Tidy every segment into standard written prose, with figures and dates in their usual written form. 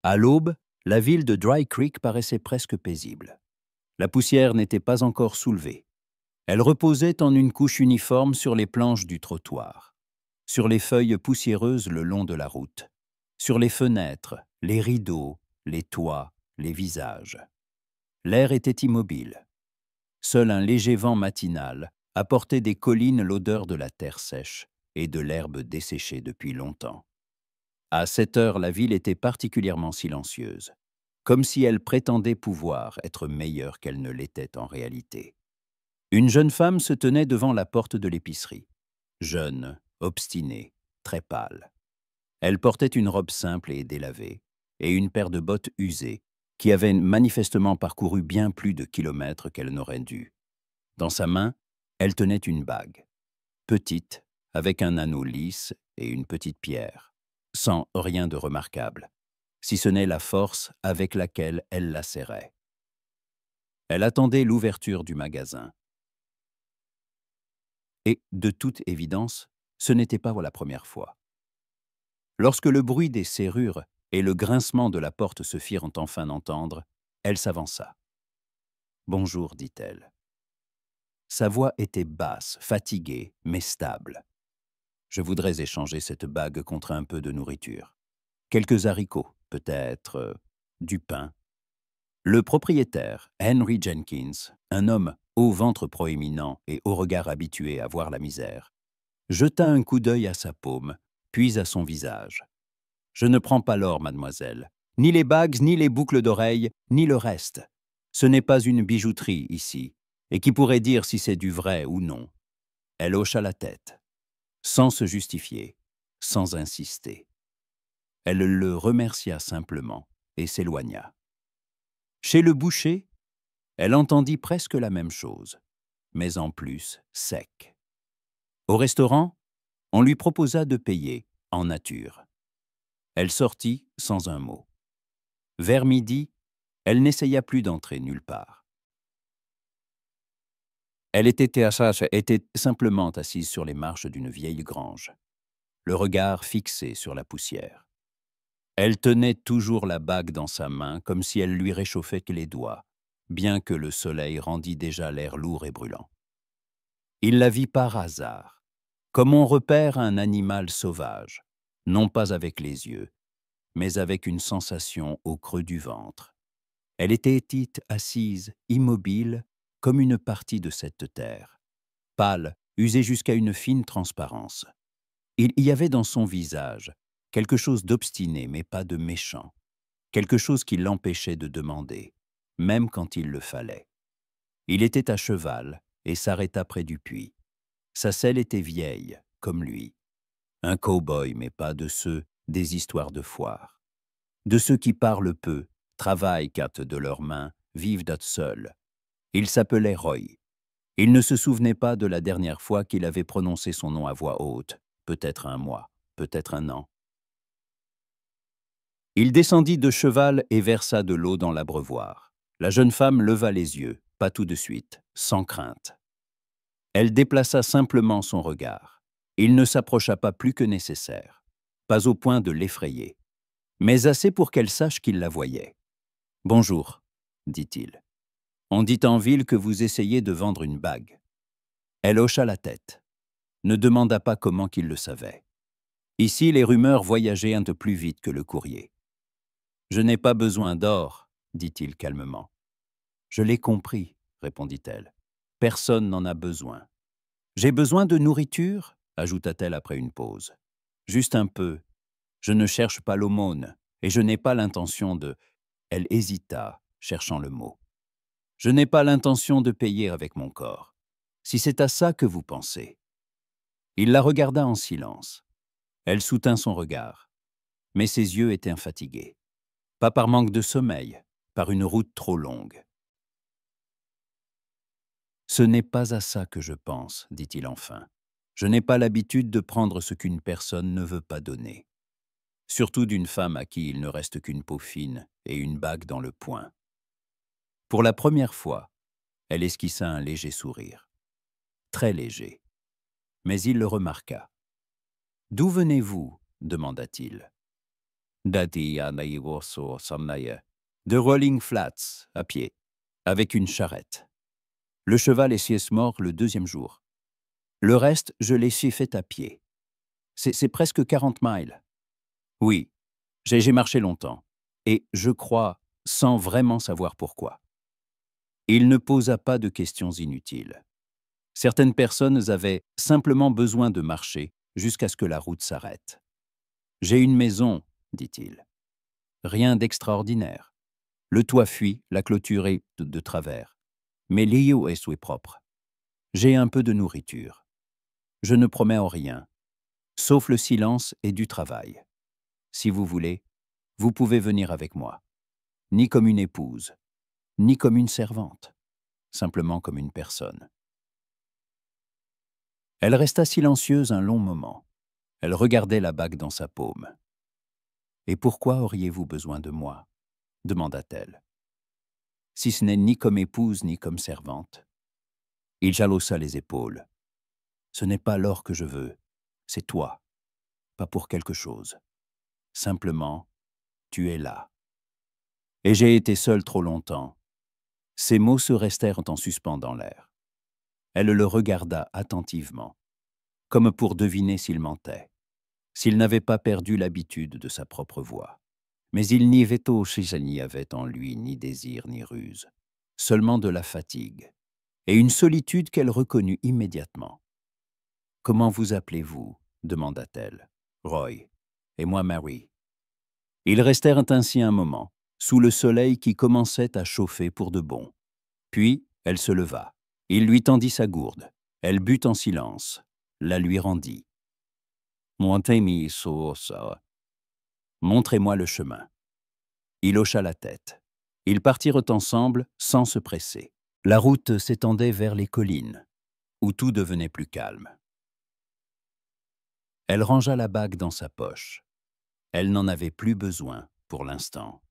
À l'aube, la ville de Dry Creek paraissait presque paisible. La poussière n'était pas encore soulevée. Elle reposait en une couche uniforme sur les planches du trottoir, sur les feuilles poussiéreuses le long de la route, sur les fenêtres, les rideaux, les toits, les visages. L'air était immobile. Seul un léger vent matinal apportait des collines l'odeur de la terre sèche et de l'herbe desséchée depuis longtemps. À cette heure, la ville était particulièrement silencieuse, comme si elle prétendait pouvoir être meilleure qu'elle ne l'était en réalité. Une jeune femme se tenait devant la porte de l'épicerie, jeune, obstinée, très pâle. Elle portait une robe simple et délavée, et une paire de bottes usées, qui avaient manifestement parcouru bien plus de kilomètres qu'elle n'aurait dû. Dans sa main, elle tenait une bague, petite, avec un anneau lisse et une petite pierre, sans rien de remarquable, si ce n'est la force avec laquelle elle la serrait. Elle attendait l'ouverture du magasin. Et, de toute évidence, ce n'était pas la première fois. Lorsque le bruit des serrures et le grincement de la porte se firent enfin entendre, elle s'avança. « Bonjour, dit-elle. » Sa voix était basse, fatiguée, mais stable. « Je voudrais échanger cette bague contre un peu de nourriture. Quelques haricots, peut-être, du pain. » Le propriétaire, Henry Jenkins, un homme au ventre proéminent et au regard habitué à voir la misère, jeta un coup d'œil à sa paume, puis à son visage. « Je ne prends pas l'or, mademoiselle. Ni les bagues, ni les boucles d'oreilles, ni le reste. Ce n'est pas une bijouterie ici, et qui pourrait dire si c'est du vrai ou non. » Elle hocha la tête, sans se justifier, sans insister. Elle le remercia simplement et s'éloigna. Chez le boucher, elle entendit presque la même chose, mais en plus sec. Au restaurant, on lui proposa de payer en nature. Elle sortit sans un mot. Vers midi, elle n'essaya plus d'entrer nulle part. Elle était simplement assise sur les marches d'une vieille grange, le regard fixé sur la poussière. Elle tenait toujours la bague dans sa main comme si elle lui réchauffait les doigts, bien que le soleil rendît déjà l'air lourd et brûlant. Il la vit par hasard, comme on repère un animal sauvage, non pas avec les yeux, mais avec une sensation au creux du ventre. Elle était assise, immobile, comme une partie de cette terre, pâle, usée jusqu'à une fine transparence. Il y avait dans son visage quelque chose d'obstiné, mais pas de méchant, quelque chose qui l'empêchait de demander, même quand il le fallait. Il était à cheval et s'arrêta près du puits. Sa selle était vieille, comme lui. Un cow-boy, mais pas de ceux des histoires de foire. De ceux qui parlent peu, travaillent qu'à de leurs mains, vivent seuls. Il s'appelait Roy. Il ne se souvenait pas de la dernière fois qu'il avait prononcé son nom à voix haute, peut-être un mois, peut-être un an. Il descendit de cheval et versa de l'eau dans l'abreuvoir. La jeune femme leva les yeux, pas tout de suite, sans crainte. Elle déplaça simplement son regard. Il ne s'approcha pas plus que nécessaire, pas au point de l'effrayer, mais assez pour qu'elle sache qu'il la voyait. « Bonjour, » dit-il. « On dit en ville que vous essayez de vendre une bague. » Elle hocha la tête, ne demanda pas comment qu'il le savait. Ici, les rumeurs voyageaient un peu plus vite que le courrier. « Je n'ai pas besoin d'or, » dit-il calmement. « Je l'ai compris, » répondit-elle. « Personne n'en a besoin. »« J'ai besoin de nourriture » ajouta-t-elle après une pause. « Juste un peu. Je ne cherche pas l'aumône, et je n'ai pas l'intention de... » Elle hésita, cherchant le mot. « Je n'ai pas l'intention de payer avec mon corps. Si c'est à ça que vous pensez. » Il la regarda en silence. Elle soutint son regard, mais ses yeux étaient fatigués. Pas par manque de sommeil, par une route trop longue. « Ce n'est pas à ça que je pense, » dit-il enfin. « Je n'ai pas l'habitude de prendre ce qu'une personne ne veut pas donner. Surtout d'une femme à qui il ne reste qu'une peau fine et une bague dans le poing. » Pour la première fois, elle esquissa un léger sourire. Très léger. Mais il le remarqua. « D'où venez-vous » demanda-t-il. « De Rolling Flats, à pied, avec une charrette. Le cheval est mort le deuxième jour. Le reste, je l'ai fait à pied. C'est presque 40 miles. Oui, j'ai marché longtemps. Et je crois, sans vraiment savoir pourquoi. Il ne posa pas de questions inutiles. Certaines personnes avaient simplement besoin de marcher jusqu'à ce que la route s'arrête. « J'ai une maison, dit-il. Rien d'extraordinaire. Le toit fuit, la clôture est de travers. Mais l'eau est propre. J'ai un peu de nourriture. Je ne promets rien, sauf le silence et du travail. Si vous voulez, vous pouvez venir avec moi. Ni comme une épouse, ni comme une servante, simplement comme une personne. » Elle resta silencieuse un long moment. Elle regardait la bague dans sa paume. « Et pourquoi auriez-vous besoin de moi ?» demanda-t-elle. « Si ce n'est ni comme épouse ni comme servante. » Il jalossa les épaules. « Ce n'est pas l'or que je veux, c'est toi, pas pour quelque chose. Simplement, tu es là. Et j'ai été seule trop longtemps. » Ces mots se restèrent en suspens dans l'air. Elle le regarda attentivement, comme pour deviner s'il mentait, s'il n'avait pas perdu l'habitude de sa propre voix. Mais il n'y avait en lui ni désir ni ruse, seulement de la fatigue, et une solitude qu'elle reconnut immédiatement. « Comment vous appelez-vous » demanda-t-elle. « Roy. Et moi Mary. » Ils restèrent ainsi un moment, sous le soleil qui commençait à chauffer pour de bon. Puis, elle se leva. Il lui tendit sa gourde. Elle but en silence, la lui rendit. « Montrez-moi le chemin. » Il hocha la tête. Ils partirent ensemble sans se presser. La route s'étendait vers les collines, où tout devenait plus calme. Elle rangea la bague dans sa poche. Elle n'en avait plus besoin pour l'instant.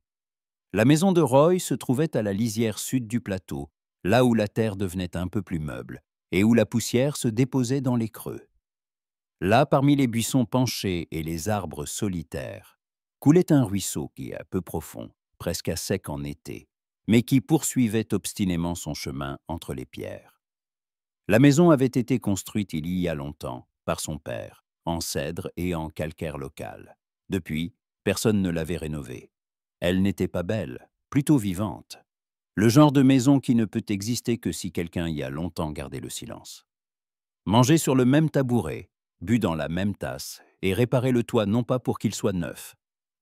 La maison de Roy se trouvait à la lisière sud du plateau, là où la terre devenait un peu plus meuble et où la poussière se déposait dans les creux. Là, parmi les buissons penchés et les arbres solitaires, coulait un ruisseau qui est peu profond, presque à sec en été, mais qui poursuivait obstinément son chemin entre les pierres. La maison avait été construite il y a longtemps, par son père, en cèdre et en calcaire local. Depuis, personne ne l'avait rénovée. Elle n'était pas belle, plutôt vivante. Le genre de maison qui ne peut exister que si quelqu'un y a longtemps gardé le silence. Manger sur le même tabouret, bu dans la même tasse, et réparer le toit non pas pour qu'il soit neuf,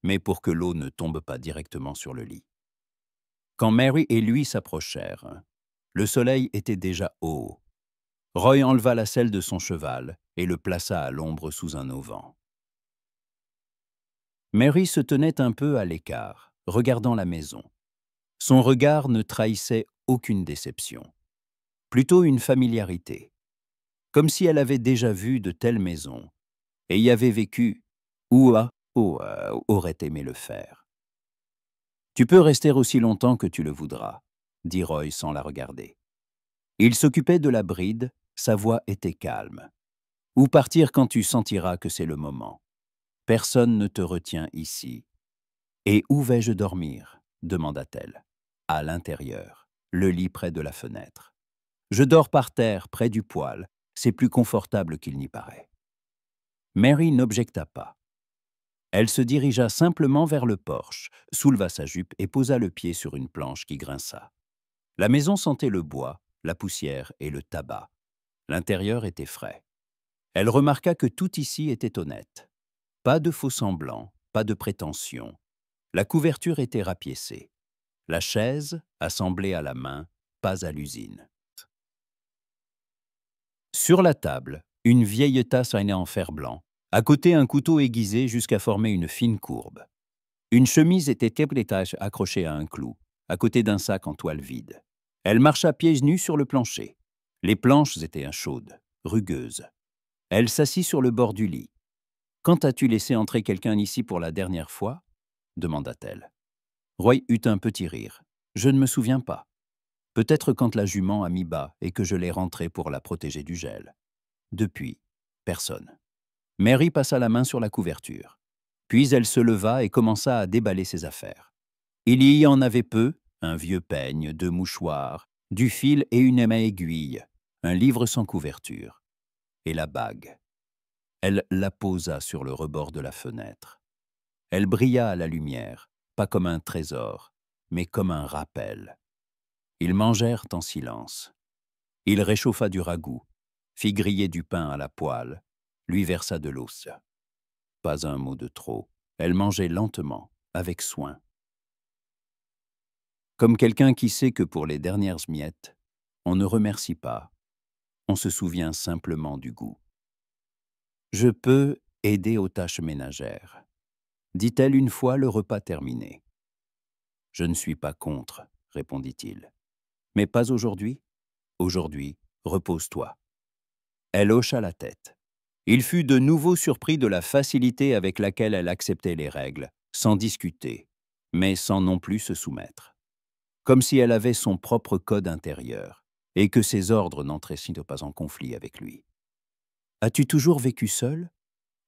mais pour que l'eau ne tombe pas directement sur le lit. Quand Mary et lui s'approchèrent, le soleil était déjà haut. Roy enleva la selle de son cheval et le plaça à l'ombre sous un auvent. Mary se tenait un peu à l'écart, regardant la maison. Son regard ne trahissait aucune déception, plutôt une familiarité, comme si elle avait déjà vu de telles maisons et y avait vécu ou aurait aimé le faire. « Tu peux rester aussi longtemps que tu le voudras, » dit Roy sans la regarder. Il s'occupait de la bride, sa voix était calme. « Ou partir quand tu sentiras que c'est le moment. Personne ne te retient ici. »« Et où vais-je dormir ?» demanda-t-elle. « À l'intérieur, le lit près de la fenêtre. Je dors par terre, près du poêle. C'est plus confortable qu'il n'y paraît. » Mary n'objecta pas. Elle se dirigea simplement vers le porche, souleva sa jupe et posa le pied sur une planche qui grinça. La maison sentait le bois, la poussière et le tabac. L'intérieur était frais. Elle remarqua que tout ici était honnête. Pas de faux-semblants, pas de prétention. La couverture était rapiécée. La chaise, assemblée à la main, pas à l'usine. Sur la table, une vieille tasse en fer blanc. À côté, un couteau aiguisé jusqu'à former une fine courbe. Une chemise était accrochée à un clou, à côté d'un sac en toile vide. Elle marcha pieds nus sur le plancher. Les planches étaient chaudes, rugueuses. Elle s'assit sur le bord du lit. « Quand as-tu laissé entrer quelqu'un ici pour la dernière fois ?» demanda-t-elle. Roy eut un petit rire. « Je ne me souviens pas. Peut-être quand la jument a mis bas et que je l'ai rentrée pour la protéger du gel. Depuis, personne. » Mary passa la main sur la couverture. Puis elle se leva et commença à déballer ses affaires. Il y en avait peu, un vieux peigne, 2 mouchoirs, du fil et une aiguille, un livre sans couverture, et la bague. Elle la posa sur le rebord de la fenêtre. Elle brilla à la lumière, pas comme un trésor, mais comme un rappel. Ils mangèrent en silence. Il réchauffa du ragoût, fit griller du pain à la poêle, lui versa de l'eau. Pas un mot de trop. Elle mangeait lentement, avec soin. Comme quelqu'un qui sait que pour les dernières miettes, on ne remercie pas, on se souvient simplement du goût. « Je peux aider aux tâches ménagères », dit-elle une fois le repas terminé. « Je ne suis pas contre », répondit-il. « Mais pas aujourd'hui. Aujourd'hui, repose-toi. » Elle hocha la tête. Il fut de nouveau surpris de la facilité avec laquelle elle acceptait les règles, sans discuter, mais sans non plus se soumettre. Comme si elle avait son propre code intérieur, et que ses ordres n'entraient pas en conflit avec lui. « As-tu toujours vécu seul ?»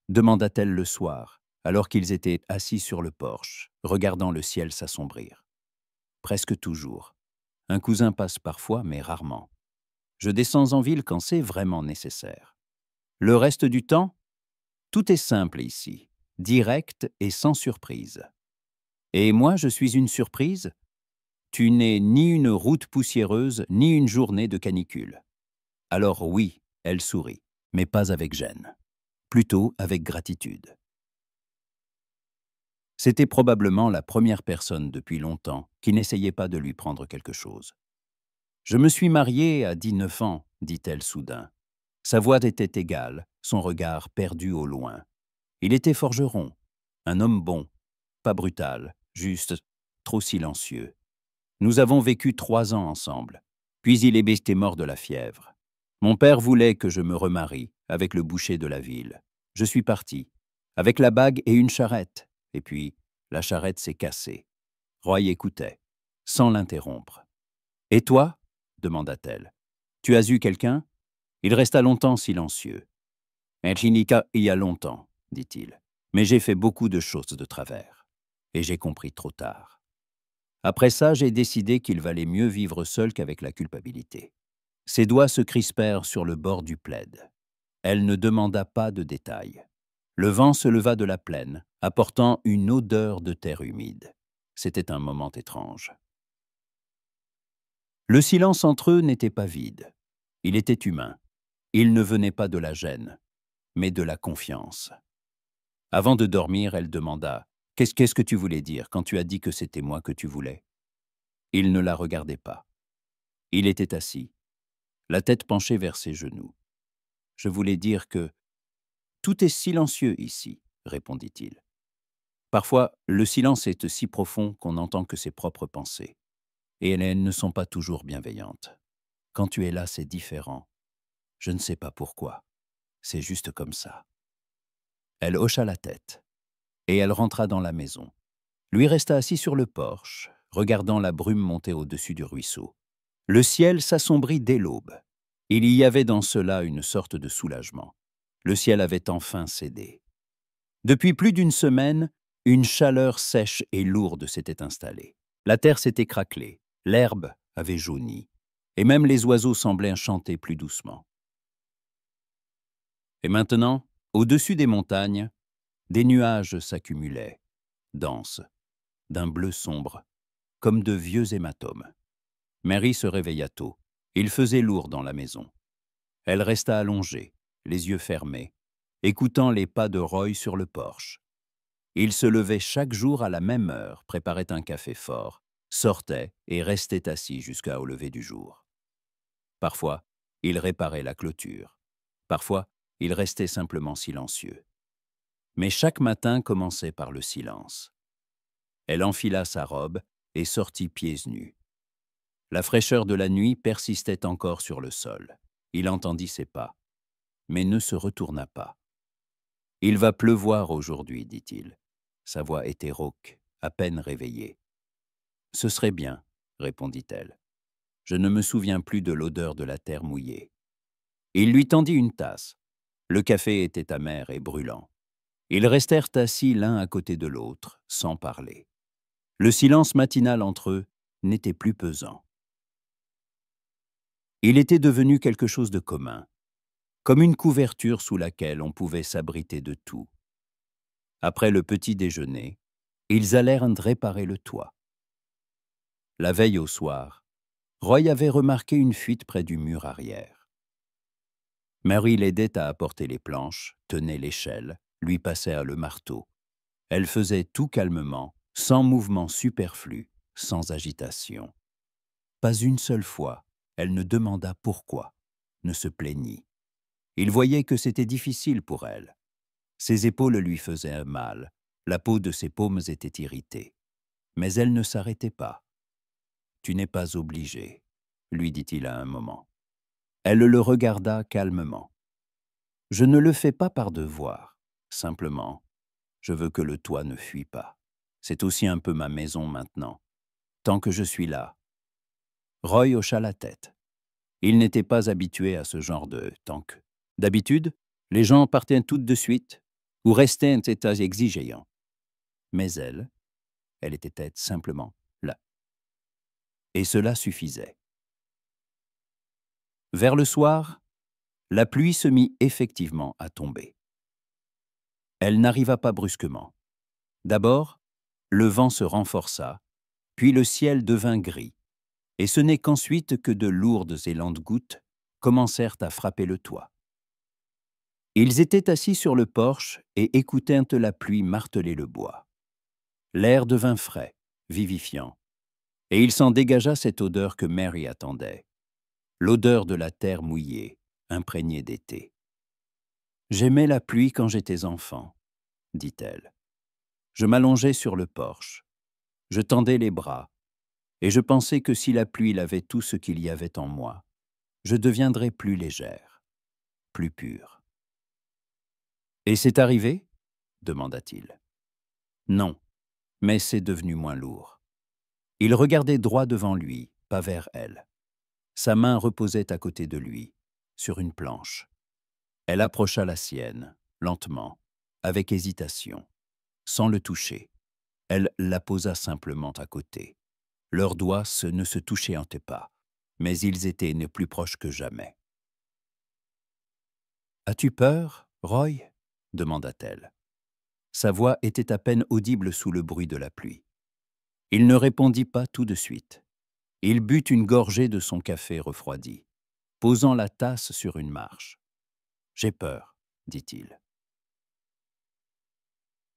demanda-t-elle le soir, alors qu'ils étaient assis sur le porche, regardant le ciel s'assombrir. « Presque toujours. Un cousin passe parfois, mais rarement. Je descends en ville quand c'est vraiment nécessaire. Le reste du temps, tout est simple ici, direct et sans surprise. Et moi, je suis une surprise? Tu n'es ni une route poussiéreuse, ni une journée de canicule. » Alors oui, elle sourit, mais pas avec gêne, plutôt avec gratitude. C'était probablement la première personne depuis longtemps qui n'essayait pas de lui prendre quelque chose. « Je me suis mariée à 19 ans, dit-elle soudain. Sa voix était égale, son regard perdu au loin. Il était forgeron, un homme bon, pas brutal, juste trop silencieux. Nous avons vécu 3 ans ensemble, puis il était mort de la fièvre. Mon père voulait que je me remarie avec le boucher de la ville. Je suis parti, avec la bague et une charrette, et puis la charrette s'est cassée. » Roy écoutait, sans l'interrompre. « Et toi ?» demanda-t-elle. « Tu as eu quelqu'un ?» Il resta longtemps silencieux. « Enchinika, il y a longtemps, dit-il. Mais j'ai fait beaucoup de choses de travers. Et j'ai compris trop tard. Après ça, j'ai décidé qu'il valait mieux vivre seul qu'avec la culpabilité. » Ses doigts se crispèrent sur le bord du plaid. Elle ne demanda pas de détails. Le vent se leva de la plaine, apportant une odeur de terre humide. C'était un moment étrange. Le silence entre eux n'était pas vide. Il était humain. Il ne venait pas de la gêne, mais de la confiance. Avant de dormir, elle demanda « Qu'est-ce que tu voulais dire quand tu as dit que c'était moi que tu voulais ?» Il ne la regardait pas. Il était assis, la tête penchée vers ses genoux. « Je voulais dire que tout est silencieux ici, » répondit-il. Parfois, le silence est si profond qu'on n'entend que ses propres pensées. Et elles ne sont pas toujours bienveillantes. Quand tu es là, c'est différent. Je ne sais pas pourquoi. C'est juste comme ça. Elle hocha la tête, et elle rentra dans la maison. Lui resta assis sur le porche, regardant la brume monter au-dessus du ruisseau. Le ciel s'assombrit dès l'aube. Il y avait dans cela une sorte de soulagement. Le ciel avait enfin cédé. Depuis plus d'une semaine, une chaleur sèche et lourde s'était installée. La terre s'était craquelée, l'herbe avait jauni, et même les oiseaux semblaient chanter plus doucement. Et maintenant, au-dessus des montagnes, des nuages s'accumulaient, denses, d'un bleu sombre, comme de vieux hématomes. Mary se réveilla tôt. Il faisait lourd dans la maison. Elle resta allongée, les yeux fermés, écoutant les pas de Roy sur le porche. Il se levait chaque jour à la même heure, préparait un café fort, sortait et restait assis jusqu'au lever du jour. Parfois, il réparait la clôture. Parfois, il restait simplement silencieux. Mais chaque matin commençait par le silence. Elle enfila sa robe et sortit pieds nus. La fraîcheur de la nuit persistait encore sur le sol. Il entendit ses pas, mais ne se retourna pas. « Il va pleuvoir aujourd'hui, dit-il. » Sa voix était rauque, à peine réveillée. « Ce serait bien, » répondit-elle. « Je ne me souviens plus de l'odeur de la terre mouillée. » Il lui tendit une tasse. Le café était amer et brûlant. Ils restèrent assis l'un à côté de l'autre, sans parler. Le silence matinal entre eux n'était plus pesant. Il était devenu quelque chose de commun, comme une couverture sous laquelle on pouvait s'abriter de tout. Après le petit déjeuner, ils allèrent réparer le toit. La veille au soir, Roy avait remarqué une fuite près du mur arrière. Mary l'aidait à apporter les planches, tenait l'échelle, lui passait le marteau. Elle faisait tout calmement, sans mouvement superflu, sans agitation. Pas une seule fois, elle ne demanda pourquoi, ne se plaignit. Il voyait que c'était difficile pour elle. Ses épaules lui faisaient mal, la peau de ses paumes était irritée. Mais elle ne s'arrêtait pas. « Tu n'es pas obligé », lui dit-il à un moment. Elle le regarda calmement. « Je ne le fais pas par devoir. Simplement, je veux que le toit ne fuit pas. C'est aussi un peu ma maison maintenant. Tant que je suis là. » Roy hocha la tête. Il n'était pas habitué à ce genre de « tant que ». D'habitude, les gens partaient tout de suite ou restaient en état exigeant. Mais elle était simplement là. Et cela suffisait. Vers le soir, la pluie se mit effectivement à tomber. Elle n'arriva pas brusquement. D'abord, le vent se renforça, puis le ciel devint gris, et ce n'est qu'ensuite que de lourdes et lentes gouttes commencèrent à frapper le toit. Ils étaient assis sur le porche et écoutaient la pluie marteler le bois. L'air devint frais, vivifiant, et il s'en dégagea cette odeur que Mary attendait, l'odeur de la terre mouillée, imprégnée d'été. « J'aimais la pluie quand j'étais enfant, » dit-elle. « Je m'allongeais sur le porche, je tendais les bras, et je pensais que si la pluie avait tout ce qu'il y avait en moi, je deviendrais plus légère, plus pure. »« Et c'est arrivé ?» demanda-t-il. « Non, mais c'est devenu moins lourd. » Il regardait droit devant lui, pas vers elle. Sa main reposait à côté de lui, sur une planche. Elle approcha la sienne, lentement, avec hésitation, sans le toucher. Elle la posa simplement à côté. Leurs doigts ne se touchaient pas, mais ils étaient plus proches que jamais. « As-tu peur, Roy ?» demanda-t-elle. Sa voix était à peine audible sous le bruit de la pluie. Il ne répondit pas tout de suite. Il but une gorgée de son café refroidi, posant la tasse sur une marche. « J'ai peur, » dit-il.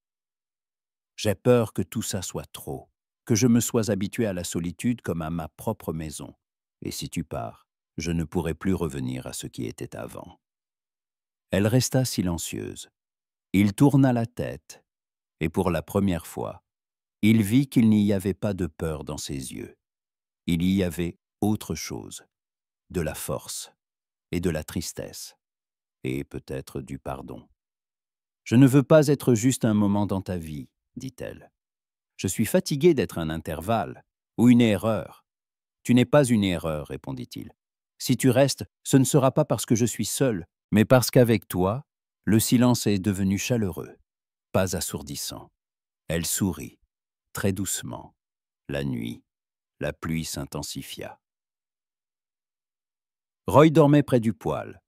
« J'ai peur que tout ça soit trop, que je me sois habitué à la solitude comme à ma propre maison. Et si tu pars, je ne pourrai plus revenir à ce qui était avant. » Elle resta silencieuse. Il tourna la tête, et pour la première fois, il vit qu'il n'y avait pas de peur dans ses yeux. Il y avait autre chose, de la force et de la tristesse, et peut-être du pardon. « Je ne veux pas être juste un moment dans ta vie, » dit-elle. « Je suis fatiguée d'être un intervalle ou une erreur. »« Tu n'es pas une erreur, » répondit-il. « Si tu restes, ce ne sera pas parce que je suis seul, mais parce qu'avec toi, le silence est devenu chaleureux, pas assourdissant. » Elle sourit, très doucement. La nuit, la pluie s'intensifia. Roy dormait près du poêle,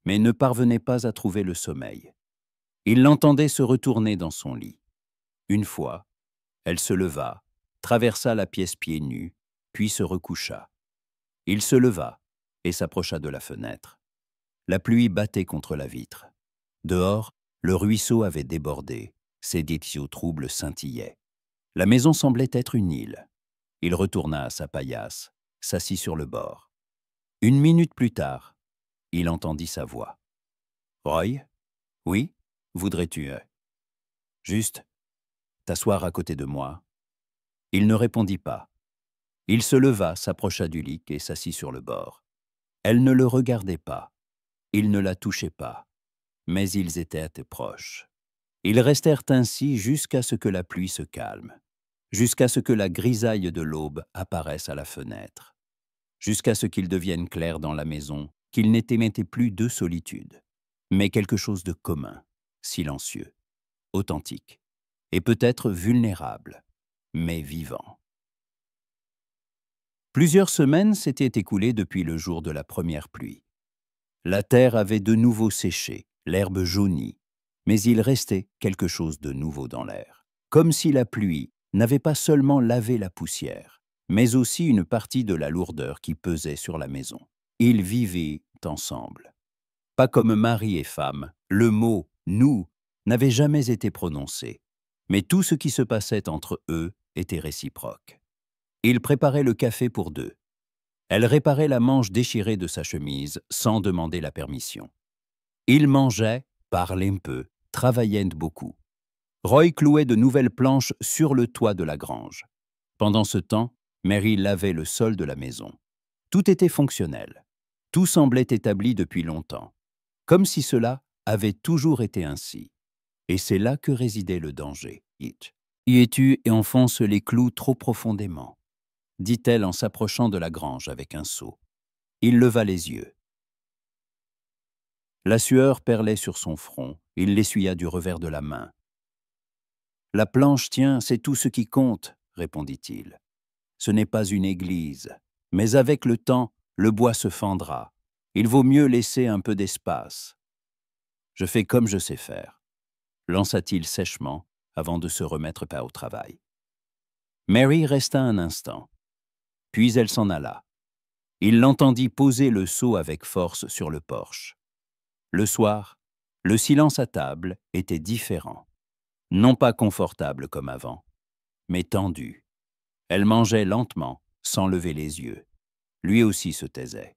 mais ne parvenait pas à trouver le sommeil. Il l'entendait se retourner dans son lit. Une fois, elle se leva, traversa la pièce pieds nus, puis se recoucha. Il se leva et s'approcha de la fenêtre. La pluie battait contre la vitre. Dehors, le ruisseau avait débordé, ses détriaux troubles scintillaient. La maison semblait être une île. Il retourna à sa paillasse, s'assit sur le bord. Une minute plus tard, il entendit sa voix. « Roy ? Oui ? Voudrais-tu juste t'asseoir à côté de moi ?» Il ne répondit pas. Il se leva, s'approcha du lit et s'assit sur le bord. Elle ne le regardait pas. Il ne la touchait pas. Mais ils étaient proches. Ils restèrent ainsi jusqu'à ce que la pluie se calme, jusqu'à ce que la grisaille de l'aube apparaisse à la fenêtre, jusqu'à ce qu'il devienne clair dans la maison qu'ils n'étaient plus deux solitudes, mais quelque chose de commun, silencieux. authentique, et peut-être vulnérable, mais vivant. Plusieurs semaines s'étaient écoulées depuis le jour de la première pluie. La terre avait de nouveau séché, l'herbe jaunie, mais il restait quelque chose de nouveau dans l'air, comme si la pluie n'avait pas seulement lavé la poussière, mais aussi une partie de la lourdeur qui pesait sur la maison. Ils vivaient ensemble. Pas comme mari et femme, le mot « nous » n'avait jamais été prononcé, mais tout ce qui se passait entre eux était réciproque. Il préparait le café pour deux. Elle réparait la manche déchirée de sa chemise sans demander la permission. Il mangeait, parlait un peu, travaillait beaucoup. Roy clouait de nouvelles planches sur le toit de la grange. Pendant ce temps, Mary lavait le sol de la maison. Tout était fonctionnel. Tout semblait établi depuis longtemps, comme si cela avait toujours été ainsi. Et c'est là que résidait le danger. Y es-tu et enfonce les clous trop profondément, dit-elle en s'approchant de la grange avec un seau. Il leva les yeux. La sueur perlait sur son front, il l'essuya du revers de la main. « La planche tient, c'est tout ce qui compte, » répondit-il. « Ce n'est pas une église, mais avec le temps, le bois se fendra. Il vaut mieux laisser un peu d'espace. Je fais comme je sais faire, » lança-t-il sèchement avant de se remettre au travail. Mary resta un instant, puis elle s'en alla. Il l'entendit poser le seau avec force sur le porche. Le soir, le silence à table était différent. Non pas confortable comme avant, mais tendu. Elle mangeait lentement, sans lever les yeux. Lui aussi se taisait.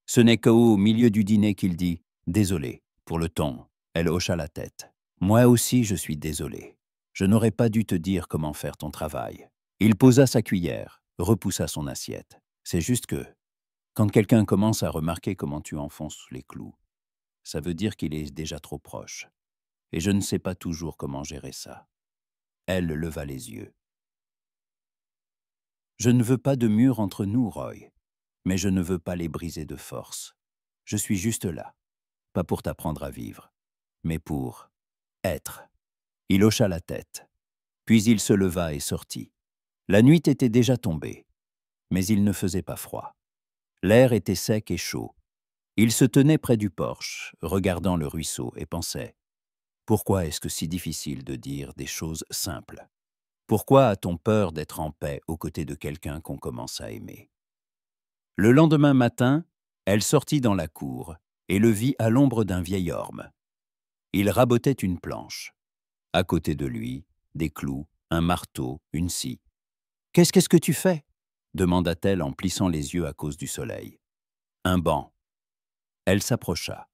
Ce n'est qu'au milieu du dîner qu'il dit « Désolé » pour le ton. Elle hocha la tête. « Moi aussi, je suis désolé. Je n'aurais pas dû te dire comment faire ton travail. » Il posa sa cuillère, repoussa son assiette. « C'est juste que, quand quelqu'un commence à remarquer comment tu enfonces les clous, ça veut dire qu'il est déjà trop proche. Et je ne sais pas toujours comment gérer ça. » Elle leva les yeux. « Je ne veux pas de mur entre nous, Roy, mais je ne veux pas les briser de force. Je suis juste là, pas pour t'apprendre à vivre, mais pour être. » Il hocha la tête, puis il se leva et sortit. La nuit était déjà tombée, mais il ne faisait pas froid. L'air était sec et chaud. Il se tenait près du porche, regardant le ruisseau, et pensait « Pourquoi est-ce que si difficile de dire des choses simples ? Pourquoi a-t-on peur d'être en paix aux côtés de quelqu'un qu'on commence à aimer ?» Le lendemain matin, elle sortit dans la cour et le vit à l'ombre d'un vieil orme. Il rabotait une planche. À côté de lui, des clous, un marteau, une scie. « Qu'est-ce que tu fais ?» demanda-t-elle en plissant les yeux à cause du soleil. « Un banc. » Elle s'approcha.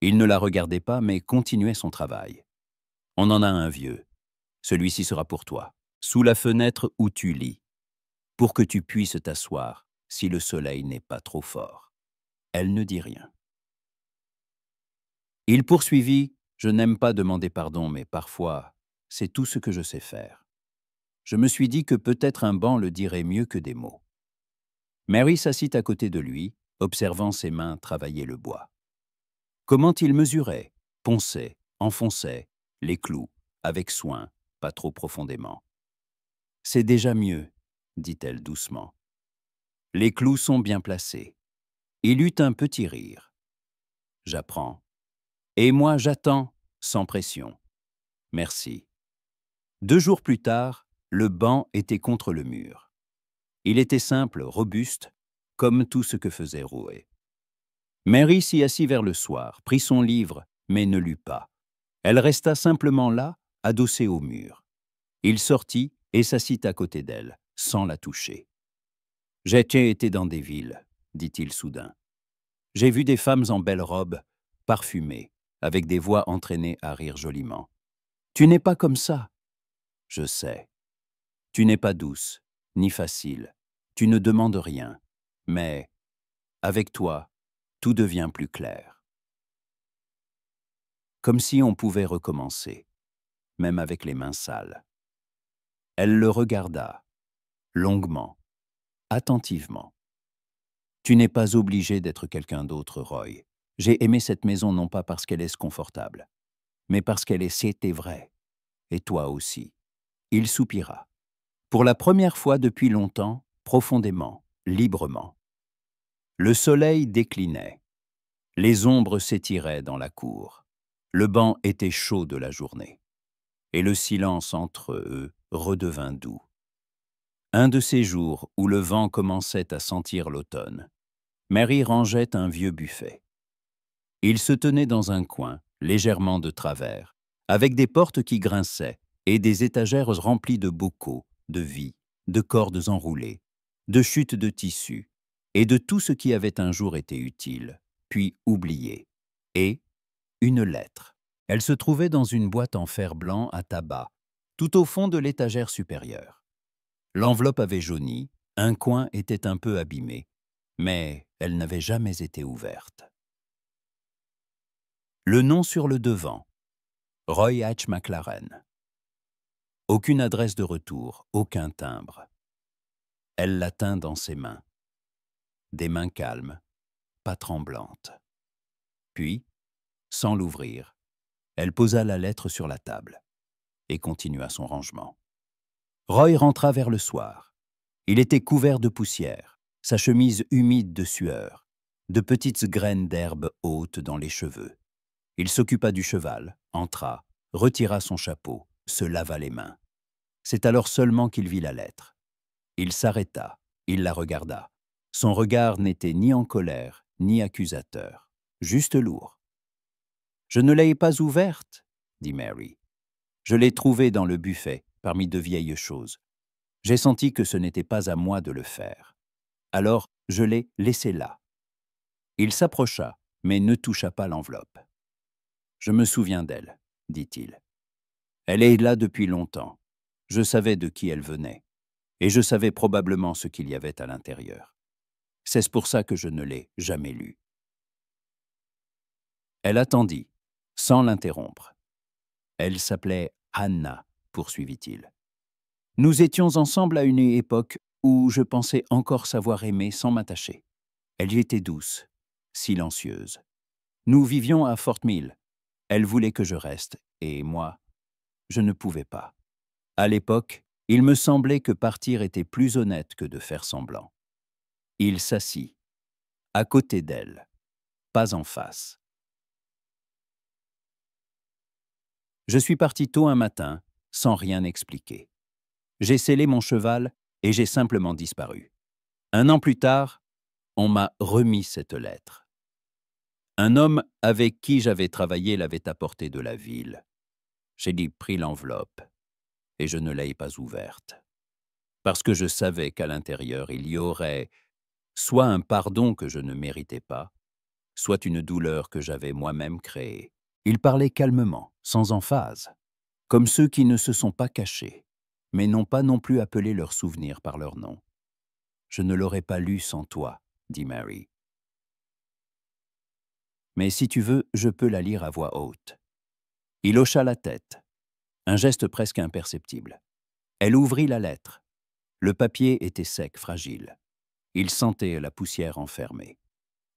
Il ne la regardait pas, mais continuait son travail. « On en a un vieux. Celui-ci sera pour toi, sous la fenêtre où tu lis, pour que tu puisses t'asseoir si le soleil n'est pas trop fort. » Elle ne dit rien. Il poursuivit « Je n'aime pas demander pardon, mais parfois, c'est tout ce que je sais faire. » Je me suis dit que peut-être un banc le dirait mieux que des mots. Mary s'assit à côté de lui, observant ses mains travailler le bois. Comment il mesurait, ponçait, enfonçait, les clous, avec soin, pas trop profondément. « C'est déjà mieux, » dit-elle doucement. « Les clous sont bien placés. » Il eut un petit rire. « J'apprends. Et moi, j'attends, sans pression. Merci. » 2 jours plus tard, le banc était contre le mur. Il était simple, robuste, comme tout ce que faisait Roy. Mary s'y assit vers le soir, prit son livre, mais ne lut pas. Elle resta simplement là, adossée au mur. Il sortit et s'assit à côté d'elle, sans la toucher. « J'ai été dans des villes, » dit-il soudain. « J'ai vu des femmes en belles robes, parfumées, avec des voix entraînées à rire joliment. Tu n'es pas comme ça. » « Je sais. Tu n'es pas douce, ni facile. Tu ne demandes rien. Mais, avec toi, tout devient plus clair. » Comme si on pouvait recommencer, même avec les mains sales. Elle le regarda, longuement, attentivement. « Tu n'es pas obligé d'être quelqu'un d'autre, Roy. J'ai aimé cette maison non pas parce qu'elle est confortable, mais parce c'était vrai. Et toi aussi. Il soupira. Pour la première fois depuis longtemps, profondément, librement. Le soleil déclinait. Les ombres s'étiraient dans la cour. Le banc était chaud de la journée. Et le silence entre eux redevint doux. Un de ces jours où le vent commençait à sentir l'automne, Mary rangeait un vieux buffet. Il se tenait dans un coin, légèrement de travers, avec des portes qui grinçaient et des étagères remplies de bocaux, de vie, de cordes enroulées, de chutes de tissu et de tout ce qui avait un jour été utile, puis oublié. Et une lettre. Elle se trouvait dans une boîte en fer blanc à tabac, tout au fond de l'étagère supérieure. L'enveloppe avait jauni, un coin était un peu abîmé, mais elle n'avait jamais été ouverte. Le nom sur le devant, Roy H. McLaren. Aucune adresse de retour, aucun timbre. Elle la tint dans ses mains. Des mains calmes, pas tremblantes. Puis, sans l'ouvrir, elle posa la lettre sur la table et continua son rangement. Roy rentra vers le soir. Il était couvert de poussière, sa chemise humide de sueur, de petites graines d'herbe hautes dans les cheveux. Il s'occupa du cheval, entra, retira son chapeau, se lava les mains. C'est alors seulement qu'il vit la lettre. Il s'arrêta, il la regarda. Son regard n'était ni en colère, ni accusateur, juste lourd. « Je ne l'ai pas ouverte, » dit Mary. « Je l'ai trouvée dans le buffet, parmi de vieilles choses. J'ai senti que ce n'était pas à moi de le faire. Alors, je l'ai laissée là. » Il s'approcha, mais ne toucha pas l'enveloppe. « Je me souviens d'elle, » dit-il. « Elle est là depuis longtemps. Je savais de qui elle venait, et je savais probablement ce qu'il y avait à l'intérieur. C'est pour ça que je ne l'ai jamais lue. » Elle attendit, sans l'interrompre. « Elle s'appelait Hannah, » poursuivit-il. « Nous étions ensemble à une époque où je pensais encore savoir aimer sans m'attacher. Elle y était douce, silencieuse. Nous vivions à Fort Mill. Elle voulait que je reste, et moi, je ne pouvais pas. À l'époque, il me semblait que partir était plus honnête que de faire semblant. » Il s'assit, à côté d'elle, pas en face. Je suis parti tôt un matin, sans rien expliquer. J'ai sellé mon cheval et j'ai simplement disparu. Un an plus tard, on m'a remis cette lettre. Un homme avec qui j'avais travaillé l'avait apportée de la ville. J'ai pris l'enveloppe et je ne l'ai pas ouverte. Parce que je savais qu'à l'intérieur, il y aurait soit un pardon que je ne méritais pas, soit une douleur que j'avais moi-même créée. Il parlait calmement, sans emphase, comme ceux qui ne se sont pas cachés, mais n'ont pas non plus appelé leurs souvenirs par leur nom. « Je ne l'aurais pas lu sans toi, » dit Mary. « Mais si tu veux, je peux la lire à voix haute. » Il hocha la tête, un geste presque imperceptible. Elle ouvrit la lettre. Le papier était sec, fragile. Il sentait la poussière enfermée.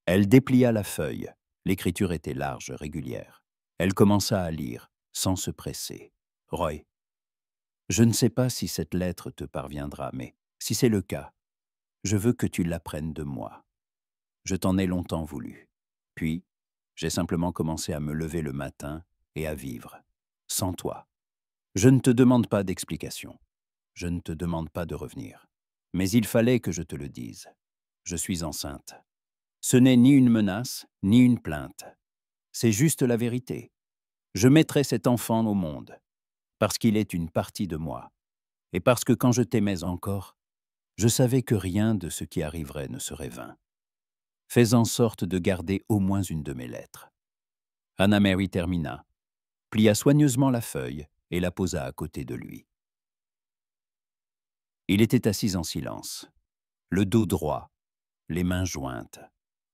Elle déplia la feuille. L'écriture était large, régulière. Elle commença à lire, sans se presser. « Roy, je ne sais pas si cette lettre te parviendra, mais si c'est le cas, je veux que tu l'apprennes de moi. Je t'en ai longtemps voulu. Puis, j'ai simplement commencé à me lever le matin et à vivre, sans toi. Je ne te demande pas d'explication. Je ne te demande pas de revenir. Mais il fallait que je te le dise. Je suis enceinte. Ce n'est ni une menace, ni une plainte. C'est juste la vérité. Je mettrai cet enfant au monde, parce qu'il est une partie de moi, et parce que quand je t'aimais encore, je savais que rien de ce qui arriverait ne serait vain. Fais en sorte de garder au moins une de mes lettres. » Hannah Mary termina, plia soigneusement la feuille et la posa à côté de lui. Il était assis en silence, le dos droit, les mains jointes.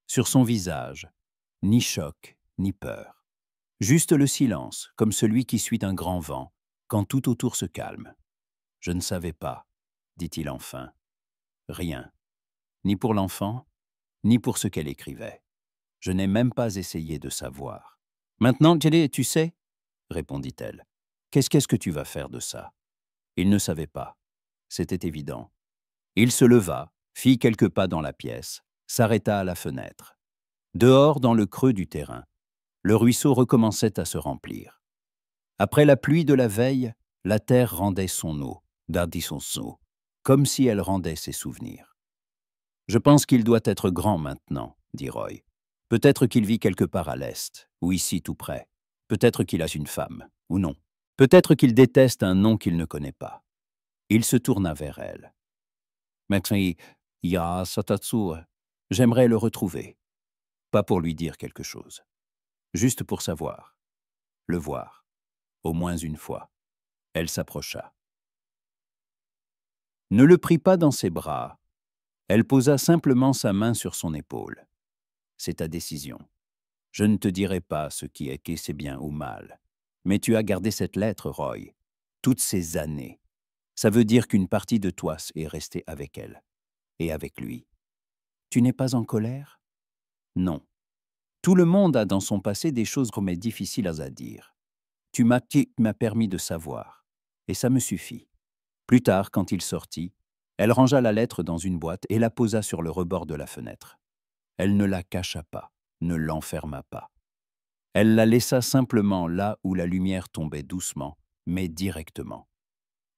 Sur son visage, ni choc, ni peur. Juste le silence, comme celui qui suit un grand vent, quand tout autour se calme. « Je ne savais pas, » dit-il enfin. « Rien, ni pour l'enfant, ni pour ce qu'elle écrivait. Je n'ai même pas essayé de savoir. Maintenant, tu sais, répondit-elle. Qu'est-ce que tu vas faire de ça? Il ne savait pas. C'était évident. Il se leva, fit quelques pas dans la pièce, s'arrêta à la fenêtre. Dehors, dans le creux du terrain, le ruisseau recommençait à se remplir. Après la pluie de la veille, la terre rendait son eau, d'Ardit son eau, comme si elle rendait ses souvenirs. Je pense qu'il doit être grand maintenant, dit Roy. Peut-être qu'il vit quelque part à l'est, ou ici tout près. Peut-être qu'il a une femme, ou non. Peut-être qu'il déteste un nom qu'il ne connaît pas. Il se tourna vers elle. Maxi, ya Satatsu, j'aimerais le retrouver. Pas pour lui dire quelque chose. Juste pour savoir. Le voir. Au moins une fois. Elle s'approcha. Ne le prit pas dans ses bras. Elle posa simplement sa main sur son épaule. C'est ta décision. Je ne te dirai pas ce qui est que c'est bien ou mal. Mais tu as gardé cette lettre, Roy, toutes ces années. Ça veut dire qu'une partie de toi est restée avec elle. Et avec lui. Tu n'es pas en colère? Non. Tout le monde a dans son passé des choses mais difficiles à dire. Tu m'as permis de savoir. Et ça me suffit. Plus tard, quand il sortit, elle rangea la lettre dans une boîte et la posa sur le rebord de la fenêtre. Elle ne la cacha pas, ne l'enferma pas. Elle la laissa simplement là où la lumière tombait doucement, mais directement.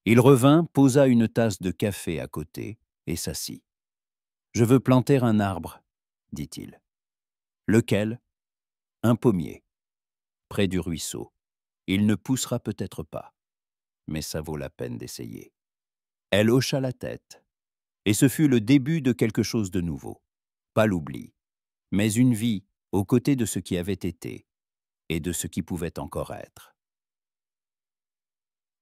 Il revint, posa une tasse de café à côté et s'assit. « Je veux planter un arbre, » dit-il. « Lequel ? Un pommier, près du ruisseau. Il ne poussera peut-être pas, mais ça vaut la peine d'essayer. » Elle hocha la tête, et ce fut le début de quelque chose de nouveau. Pas l'oubli, mais une vie aux côtés de ce qui avait été et de ce qui pouvait encore être.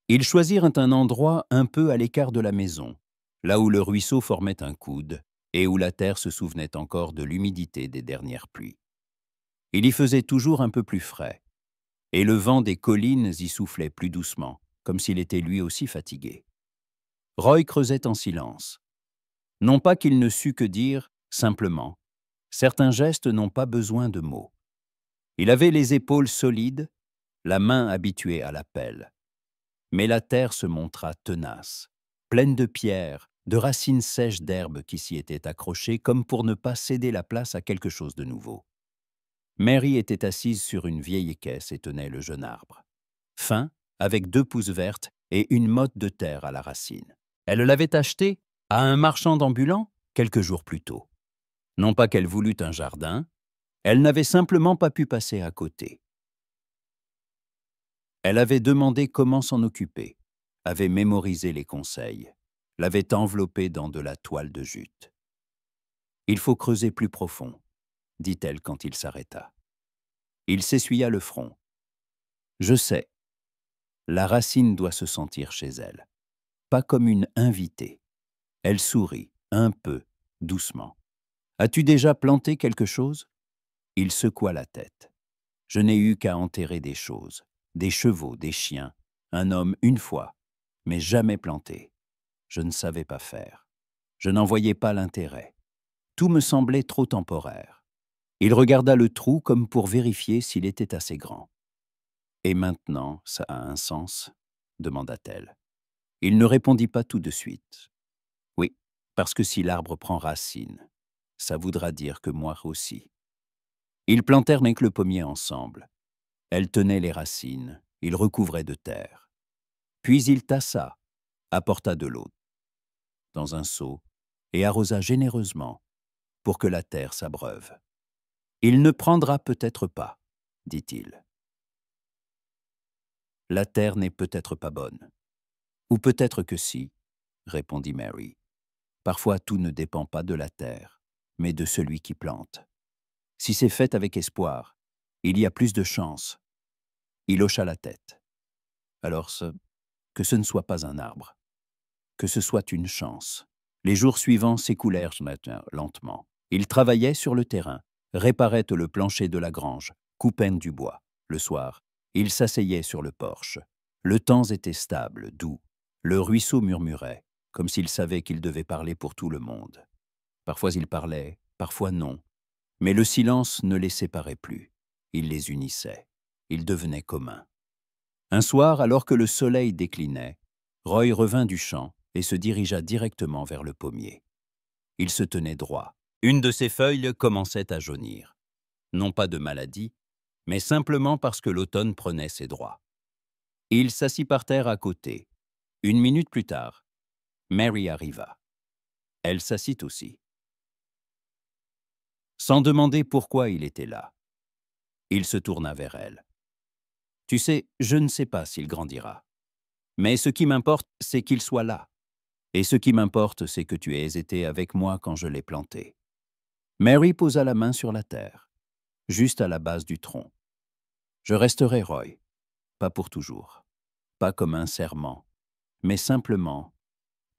Ils choisirent un endroit un peu à l'écart de la maison, là où le ruisseau formait un coude et où la terre se souvenait encore de l'humidité des dernières pluies. Il y faisait toujours un peu plus frais, et le vent des collines y soufflait plus doucement, comme s'il était lui aussi fatigué. Roy creusait en silence. Non pas qu'il ne sût que dire, simplement, certains gestes n'ont pas besoin de mots. Il avait les épaules solides, la main habituée à la pelle. Mais la terre se montra tenace, pleine de pierres, de racines sèches d'herbes qui s'y étaient accrochées comme pour ne pas céder la place à quelque chose de nouveau. Mary était assise sur une vieille caisse et tenait le jeune arbre. Fin, avec 2 pousses vertes et une motte de terre à la racine. Elle l'avait acheté à un marchand ambulant quelques jours plus tôt. Non pas qu'elle voulût un jardin, elle n'avait simplement pas pu passer à côté. Elle avait demandé comment s'en occuper, avait mémorisé les conseils, l'avait enveloppé dans de la toile de jute. « Il faut creuser plus profond, » dit-elle quand il s'arrêta. Il s'essuya le front. « Je sais. La racine doit se sentir chez elle, pas comme une invitée. » Elle sourit, un peu, doucement. « As-tu déjà planté quelque chose ?» Il secoua la tête. « Je n'ai eu qu'à enterrer des choses, des chevaux, des chiens, un homme une fois, mais jamais planté. Je ne savais pas faire. Je n'en voyais pas l'intérêt. Tout me semblait trop temporaire. » Il regarda le trou comme pour vérifier s'il était assez grand. « Et maintenant, ça a un sens ?» demanda-t-elle. Il ne répondit pas tout de suite. « Oui, parce que si l'arbre prend racine, ça voudra dire que moi aussi. » Ils plantèrent avec le pommier ensemble. Elle tenait les racines, il recouvrait de terre. Puis il tassa, apporta de l'eau dans un seau et arrosa généreusement pour que la terre s'abreuve. « Il ne prendra peut-être pas, » dit-il. « La terre n'est peut-être pas bonne. Ou peut-être que si, » répondit Mary. « Parfois tout ne dépend pas de la terre, mais de celui qui plante. Si c'est fait avec espoir, il y a plus de chances. » Il hocha la tête. « Alors que ce ne soit pas un arbre, que ce soit une chance. » Les jours suivants s'écoulèrent lentement. Il travaillait sur le terrain, réparait le plancher de la grange, coupait du bois. Le soir, il s'asseyait sur le porche. Le temps était stable, doux. Le ruisseau murmurait, comme s'il savait qu'il devait parler pour tout le monde. Parfois il parlait, parfois non. Mais le silence ne les séparait plus. Il les unissait. Ils devenaient communs. Un soir, alors que le soleil déclinait, Roy revint du champ et se dirigea directement vers le pommier. Il se tenait droit. Une de ses feuilles commençait à jaunir. Non pas de maladie, mais simplement parce que l'automne prenait ses droits. Il s'assit par terre à côté. Une minute plus tard, Mary arriva. Elle s'assit aussi. Sans demander pourquoi il était là, il se tourna vers elle. « Tu sais, je ne sais pas s'il grandira. Mais ce qui m'importe, c'est qu'il soit là. Et ce qui m'importe, c'est que tu aies été avec moi quand je l'ai planté. » Mary posa la main sur la terre, juste à la base du tronc. « Je resterai, Roy, pas pour toujours, pas comme un serment, mais simplement,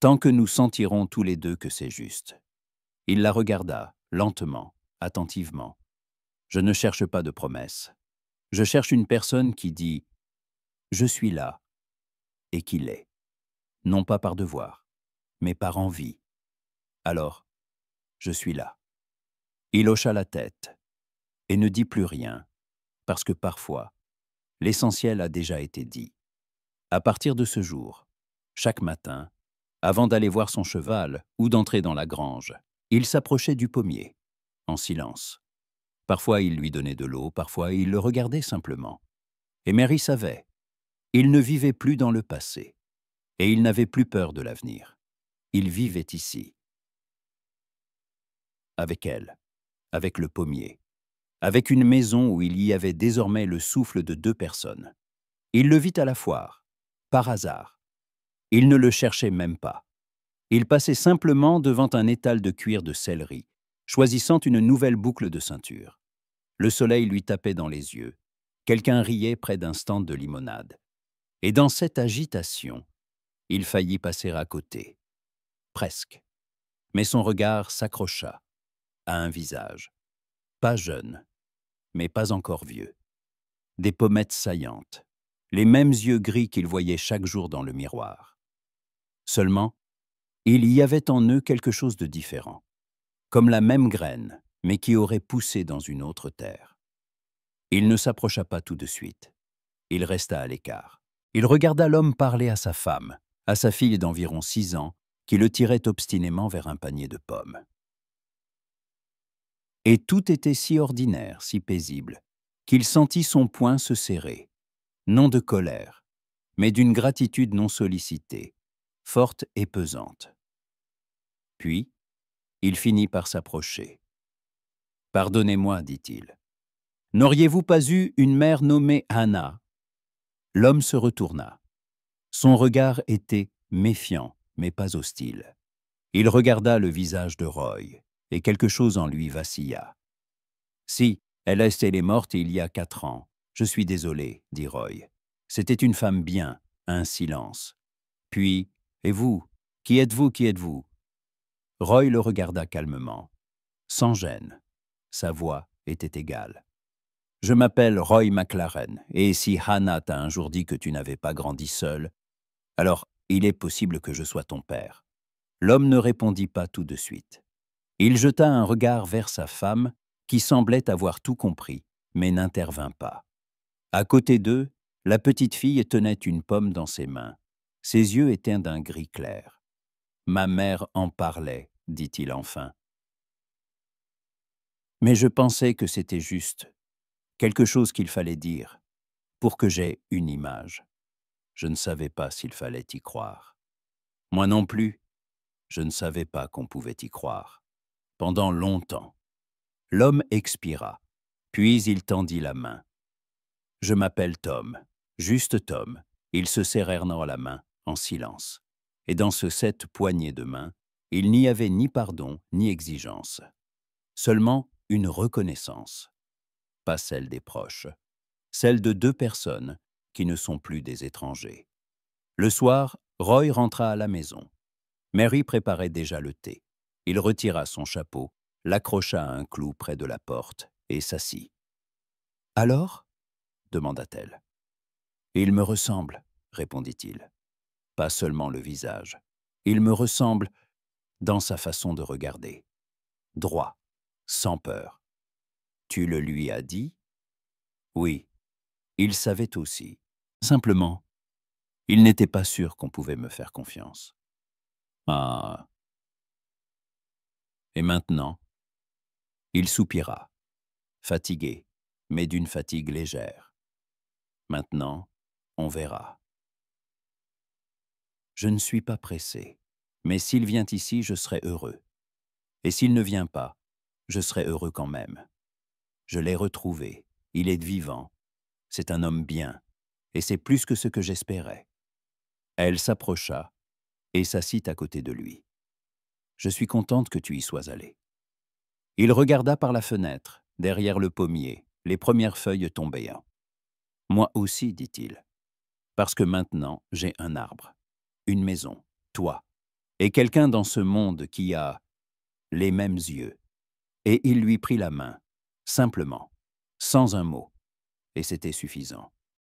tant que nous sentirons tous les deux que c'est juste. » Il la regarda, lentement, attentivement. « Je ne cherche pas de promesses. Je cherche une personne qui dit « Je suis là » et qui l'est. Non pas par devoir, mais par envie. Alors, je suis là. » Il hocha la tête et ne dit plus rien, parce que parfois, l'essentiel a déjà été dit. À partir de ce jour, chaque matin, avant d'aller voir son cheval ou d'entrer dans la grange, il s'approchait du pommier, en silence. Parfois il lui donnait de l'eau, parfois il le regardait simplement. Et Mary savait, il ne vivait plus dans le passé, et il n'avait plus peur de l'avenir. Il vivait ici, avec elle, avec le pommier, avec une maison où il y avait désormais le souffle de 2 personnes. Il le vit à la foire, par hasard. Il ne le cherchait même pas. Il passait simplement devant un étal de cuir de céleri, choisissant une nouvelle boucle de ceinture. Le soleil lui tapait dans les yeux. Quelqu'un riait près d'un stand de limonade. Et dans cette agitation, il faillit passer à côté. Presque. Mais son regard s'accrocha à un visage. Pas jeune, mais pas encore vieux. Des pommettes saillantes. Les mêmes yeux gris qu'il voyait chaque jour dans le miroir. Seulement, il y avait en eux quelque chose de différent. Comme la même graine, mais qui aurait poussé dans une autre terre. Il ne s'approcha pas tout de suite. Il resta à l'écart. Il regarda l'homme parler à sa femme, à sa fille d'environ 6 ans, qui le tirait obstinément vers un panier de pommes. Et tout était si ordinaire, si paisible, qu'il sentit son poing se serrer, non de colère, mais d'une gratitude non sollicitée, forte et pesante. Puis, il finit par s'approcher. « Pardonnez-moi, dit-il. N'auriez-vous pas eu une mère nommée Hannah ?» L'homme se retourna. Son regard était méfiant, mais pas hostile. Il regarda le visage de Roy, et quelque chose en lui vacilla. « Si, elle est morte il y a 4 ans. Je suis désolé, dit Roy. C'était une femme bien, un silence. Puis, et vous, qui êtes-vous, qui êtes-vous » Roy le regarda calmement, sans gêne. Sa voix était égale. « Je m'appelle Roy McLaren, et si Hannah t'a un jour dit que tu n'avais pas grandi seul, alors il est possible que je sois ton père. » L'homme ne répondit pas tout de suite. Il jeta un regard vers sa femme, qui semblait avoir tout compris, mais n'intervint pas. À côté d'eux, la petite fille tenait une pomme dans ses mains. Ses yeux étaient d'un gris clair. « Ma mère en parlait, dit-il enfin. Mais je pensais que c'était juste, quelque chose qu'il fallait dire, pour que j'aie une image. Je ne savais pas s'il fallait y croire. Moi non plus, je ne savais pas qu'on pouvait y croire. Pendant longtemps. » L'homme expira, puis il tendit la main. « Je m'appelle Tom, juste Tom. » Ils se serrèrent la main, en silence. Et dans cette poignée de main, il n'y avait ni pardon, ni exigence. Seulement une reconnaissance. Pas celle des proches. Celle de 2 personnes qui ne sont plus des étrangers. Le soir, Roy rentra à la maison. Mary préparait déjà le thé. Il retira son chapeau, l'accrocha à un clou près de la porte et s'assit. « Alors ?» demanda-t-elle. « Il me ressemble, » répondit-il. « Pas seulement le visage. Il me ressemble dans sa façon de regarder. Droit, sans peur. »« Tu le lui as dit ?»« Oui, il savait aussi. Simplement, il n'était pas sûr qu'on pouvait me faire confiance. Ah, et maintenant, il soupira, fatigué, mais d'une fatigue légère. Maintenant, on verra. Je ne suis pas pressé, mais s'il vient ici, je serai heureux. Et s'il ne vient pas, je serai heureux quand même. Je l'ai retrouvé, il est vivant, c'est un homme bien, et c'est plus que ce que j'espérais. Elle s'approcha et s'assit à côté de lui. Je suis contente que tu y sois allé. Il regarda par la fenêtre, derrière le pommier, les premières feuilles tombaient. Moi aussi, dit-il, parce que maintenant j'ai un arbre, une maison, toi, et quelqu'un dans ce monde qui a les mêmes yeux. Et il lui prit la main, simplement, sans un mot, et c'était suffisant.